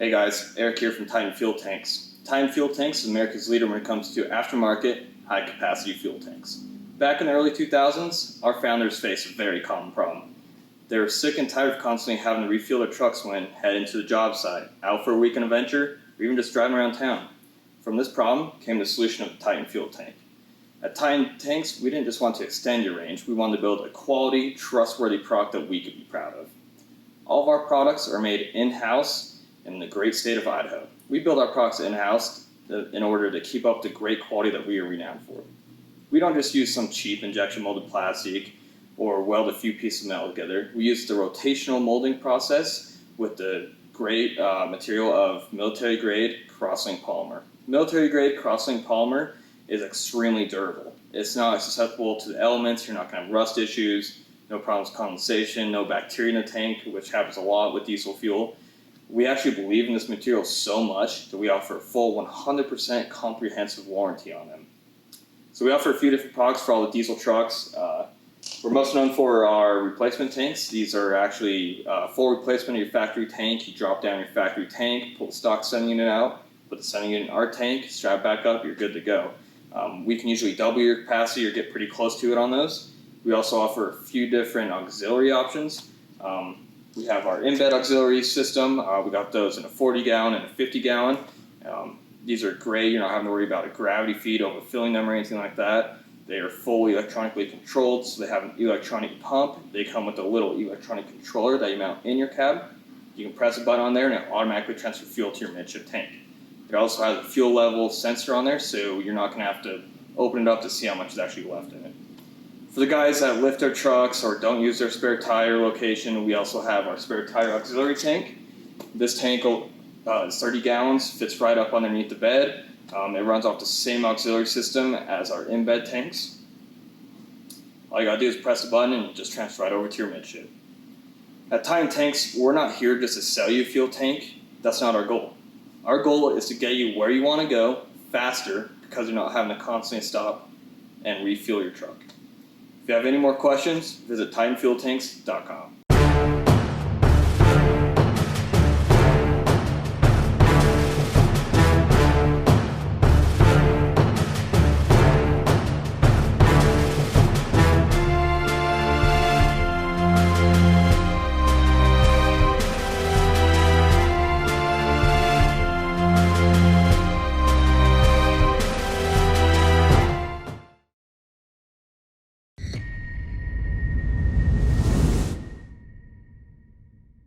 Hey guys, Eric here from Titan Fuel Tanks. Titan Fuel Tanks is America's leader when it comes to aftermarket, high-capacity fuel tanks. Back in the early 2000s, our founders faced a very common problem. They were sick and tired of constantly having to refuel their trucks when heading to the job site, out for a weekend adventure, or even just driving around town. From this problem came the solution of the Titan Fuel Tank. At Titan Tanks, we didn't just want to extend your range, we wanted to build a quality, trustworthy product that we could be proud of. All of our products are made in-house in the great state of Idaho. We build our products in-house in order to keep up the great quality that we are renowned for. We don't just use some cheap injection molded plastic or weld a few pieces of metal together. We use the rotational molding process with the great material of military-grade cross-linked polymer. Military-grade cross-linked polymer is extremely durable. It's not susceptible to the elements. You're not going to have rust issues, no problems with condensation, no bacteria in the tank, which happens a lot with diesel fuel. We actually believe in this material so much that we offer a full 100% comprehensive warranty on them. So we offer a few different products for all the diesel trucks. We're most known for our replacement tanks. These are actually full replacement of your factory tank. You drop down your factory tank, pull the stock sending unit out, put the sending unit in our tank, strap back up, you're good to go. We can usually double your capacity or get pretty close to it on those. We also offer a few different auxiliary options. We have our embed auxiliary system. We got those in a 40-gallon and a 50-gallon. These are great. You're not having to worry about a gravity feed overfilling them or anything like that. They are fully electronically controlled, so they have an electronic pump. They come with a little electronic controller that you mount in your cab. You can press a button on there and it automatically transfers fuel to your midship tank. It also has a fuel level sensor on there, so you're not going to have to open it up to see how much is actually left in it. For the guys that lift their trucks or don't use their spare tire location, we also have our spare tire auxiliary tank. This tank is 30 gallons, fits right up underneath the bed. It runs off the same auxiliary system as our embed tanks. All you gotta do is press the button and it just transfers right over to your midship. At Titan Tanks, we're not here just to sell you a fuel tank. That's not our goal. Our goal is to get you where you want to go faster because you're not having to constantly stop and refuel your truck. If you have any more questions, visit TitanFuelTanks.com.